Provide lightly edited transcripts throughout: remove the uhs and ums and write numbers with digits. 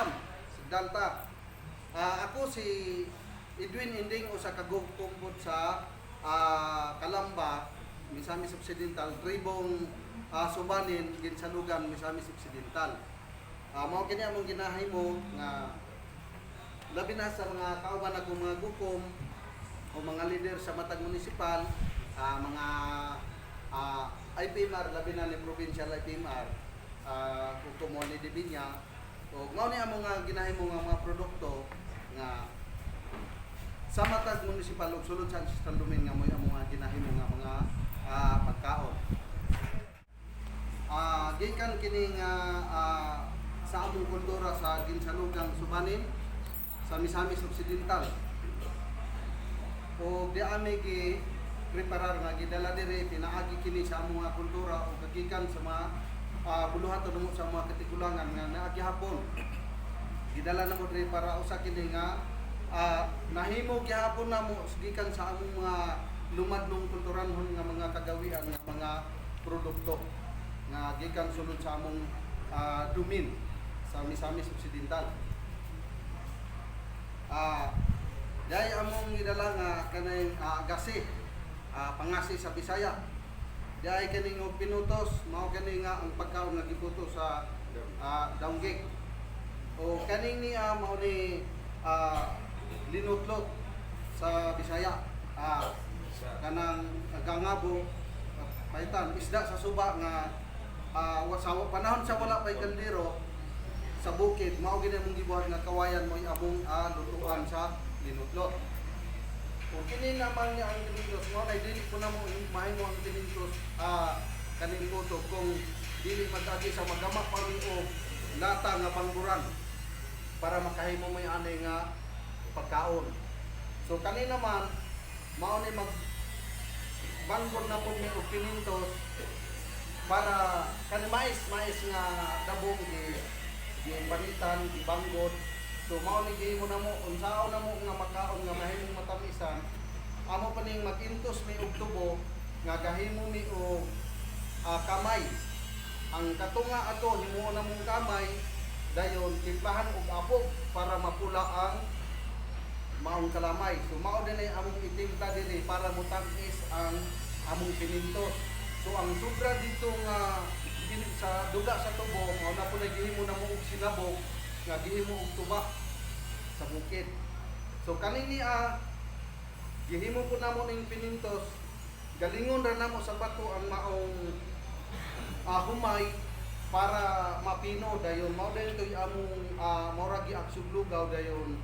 Ma'am, Sigdalta. Ako si Edwin Inding o sa kagugkumpod sa Kalamba, Misamis Occidental, tribong Subanin, Ginsalugan, Misamis Occidental. Mao kini among ginahimo nga labi na sa mga kauban akong mga gukom o mga leader sa matag munisipal, mga IPMR, labi na ni provincial IPMR, gukom mo ni Dibinya. O mao ni among ginahimo nga mga produkto nga sa matag munisipal ug sulod sa San Domingo nga mo among ginahimo nga mga pagkaon. Gikan kini nga sa among kultura sa Ginsalugang Subanin sa Misamis Occidental. O di ami gi preparar nga gidala diri pinaagi kini sa among mga kultura o kagikan sa mga buluhaton mo sa mga katigulangan nga naagi hapon. Gidala na mo diri para usa kini nga nahimo gihapon na mo gikan sa among mga lumadlong kulturanhon nga mga kagawian nga mga produkto nga gikan sulod sa among dumin sa Misamis Occidental. Dahil among gidala nga kanay gasi, pangasi sa Bisaya. Dahil kaning pinutos, mao kani nga ang pagkaon nga giputo sa daunggig. O kaning niya mao ni linutlot sa Bisaya. Kanang gangabo, paitan, isda sa suba nga sa panahon sa wala pay kaldero sa bukid, mao gid among gibuhat nga kawayan mo among lutuan sa linutlot. O kini naman niya ang tinintos mo, ay dili po na mo mahimo ang tinintos kaning luto kung dili magagi sa magama pa o lata nga pangburan para makahimo mo yung anay nga pagkaon. So kani naman mao ni mag banggod na po ni og tinintos para kani mais nga dabong di panitan, di banggod. So mao ni gihimo na mo unsaon na mo nga makaon nga mahimong matamisan. Amo pa ning magintos mi og tubo nga gahimo mi og kamay. Ang katunga ato himuon na mong kamay dayon timplahan og apog para mapula ang maong kalamay. So mao din ay among itimpla dinhi para mutangis ang among pinintos. So ang sobra dito nga sa duga sa tubo, mao na po na gihimo na mo og sinabog nga gihimo og tuba sa bukid. So kanini gihimo po namo ning pinintos, galingon ra namo sa bato ang maong humay para mapino dayon mao dayon toy among mora gi aksuglugaw dayon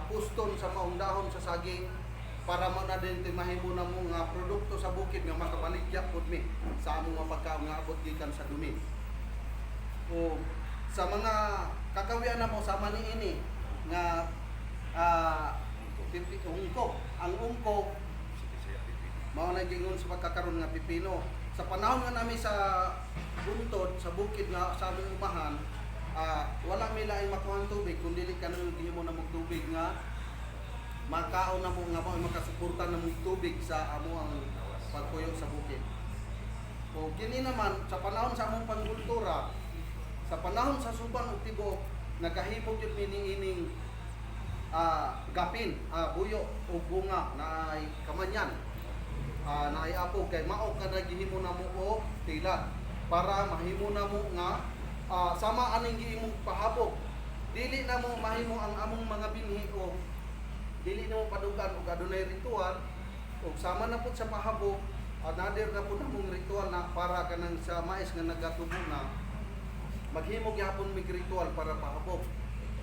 puston sa maong dahon sa saging para mo na din mahimo na mo nga produkto sa bukid nga makabaligya pud mi sa among mga pagkaon nga abot gikan sa dumi. O sa mga kakawian na mo sama niini nga ungkok. Ang ungkok mao na gingon sa pagkakaroon nga pipino. Sa panahon nga nami sa buntod sa bukid nga sa among umahan, wala mi laing makuhang tubig kun dili kanang gihimo na mong tubig nga makaon na mo nga mao makasuporta na mong tubig sa amo ang pagpuyo sa bukid. O kini naman sa panahon sa among pangkultura, sa panahon sa subang ug tibok, nagahimo gyud mi niining gapin, buyo o bunga na ay kamanyan. Na ay apog kay mao kada gihimo na mo og tila para mahimo na mo nga sama aning gihimo pahabog. Dili na mo mahimo ang among mga binhi o dili na mo padugan og adunay ritual o sama na pud sa pahabog, nadir na pud among ritual na para kanang sa mais nga nagatubo na maghimo gyapon mig ritual para pahabog.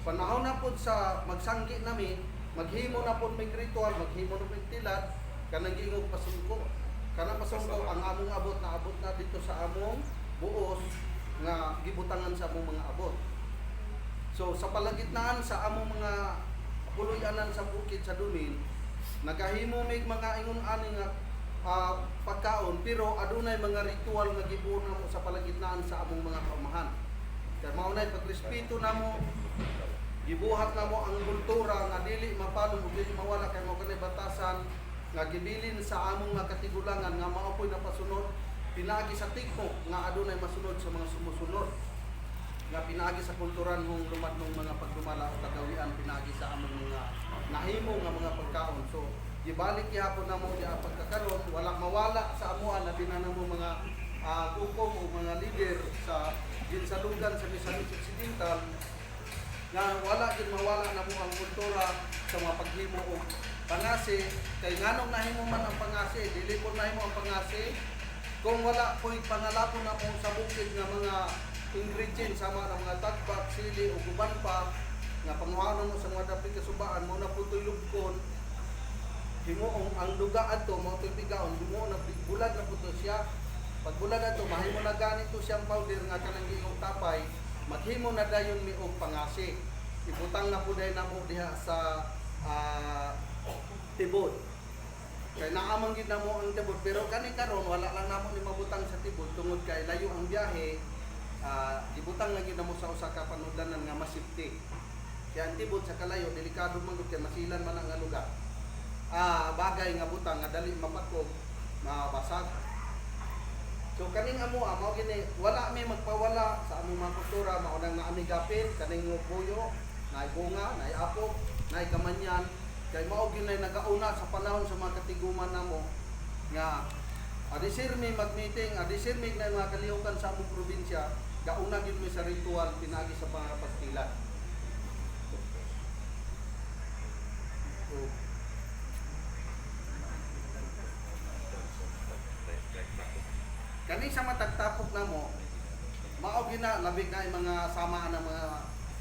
Panahon na pud sa magsanggi nami, maghimo na pud mig ritual, maghimo na mig tilat kanang gingog pasungko. Kanang pasungko ang among abot na dito sa among buos nga gibutangan sa among mga abot. So sa palagitnaan sa among mga puloy-anan sa bukid sa dumin, nagahimo mig mga ingon ani nga pagkaon pero adunay mga ritual nga gibuo namo sa palagitnaan sa among mga kaumahan. Kaya mao nay pagrespeto namo, gibuhat namo ang kultura nga dili mapalong ug dili mawala kay mao kanay batasan nga gibilin sa among mga katigulangan nga mao po'y napasunod pinagi sa tigmo nga adunay masunod sa mga sumusunod. nga pinaagi sa kulturan hong lumad ng mga pagdumala o kagawian pinaagi sa among mga nahimo nga mga pagkaon. So gibalik gihapon namo di ang pagkakaroon wala mawala sa amuan na mo mga gukom o mga leader sa ginsalugan sa Misamis Occidental nga wala gid mawala na mo ang kultura sa mga paghimo og pangasi kay nganong nahimo man ang pangasi dili po nahimo ang pangasi kung wala po'y pangalapon na po sa bukid nga mga ingredients sama ng mga tagbak, sili o guban pa nga panguhanan mo sa mga dapit kasubaan mo na putoy lubkon himuong ang duga ato mo to'y bigaon himuong na bulad na puto siya pag bulad ato mahimo na ganito siyang powder nga kanang giingong tapay maghimo na dayon mi og pangasi ibutang na po dahil na mo diha sa tibod kay naamang gid namo ang tibod pero kani karon wala lang namo ni mabutang sa tibod tungod kay layo ang biyahe ibutang lagi na mo sa usa ka panudanan nga masipti kaya ang tibod sa kalayo delikado man gud kay masilan man ang lugar bagay nga butang nga dali mapakog mabasag so kaning amo mao gini wala may magpawala sa among mga kultura mao nang naamigapin kaning buyo nay bunga nay apog nay kamanyan kay mao gyud nay nagauna sa panahon sa mga katiguman namo nga adisirmi mag-meeting adisirmi na mga kalihukan sa among probinsya gauna gyud mi sa ritual pinagi sa mga pagkilat. So, kani sa matagtapok namo mao gina labig na yung mga samaan ng mga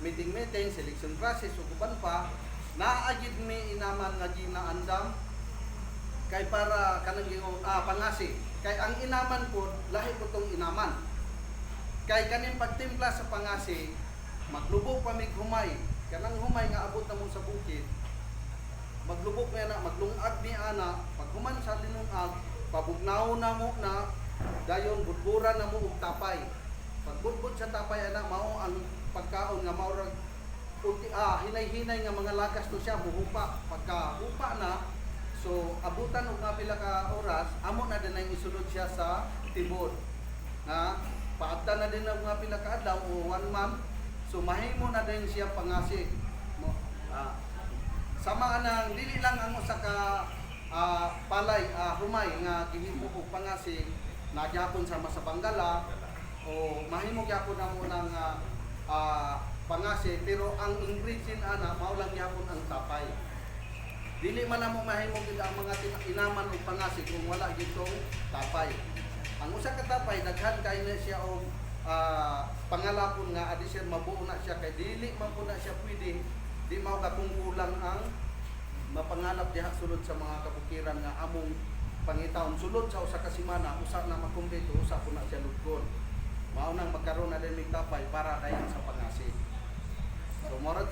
meeting selection process ug uban pa naagid mi inaman nga ginaandam kay para kanang pangasi kay ang inaman po lahi po tong inaman kay kaning pagtimpla sa pangasi maglubog pa mig humay kanang humay nga abot na mo sa bukid maglubog na na maglungag ni ana pag human sa linungag pabugnaw na mo na dayon budburan na mo og tapay pagbudbud sa tapay ana mao ang pagkaon nga mao hinay-hinay nga mga lakas to siya muhupa pagka hupa na so abutan og nga pila ka oras amo na din ang isulod siya sa tibod nga paabtan na din og nga pila ka adlaw o 1 month so mahimo na din siya pangasi sama nang dili lang ang usa ka palay humay nga gihimo og pangasi nagyapon sama sa Banggala o mahimo gyapon na mo ng pangasi pero ang ingredient ana mao lang gyapon ang tapay dili man namo mahimo gid ang mga inaman og pangasi kung wala gitong tapay ang usa ka tapay daghan kay na siya og pangalapon nga adisyon mabuo na siya kay dili man po na siya pwede di mao ka kung kulang ang mapangalap diha sulod sa mga kabukiran nga among pangitawon sulod sa usa ka semana usa na makumpleto usa po na siya lugkon mao nang magkaroon na din mig tapay para dayon sa pangasi so mora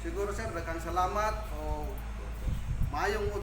siguro sir daghang salamat o maayong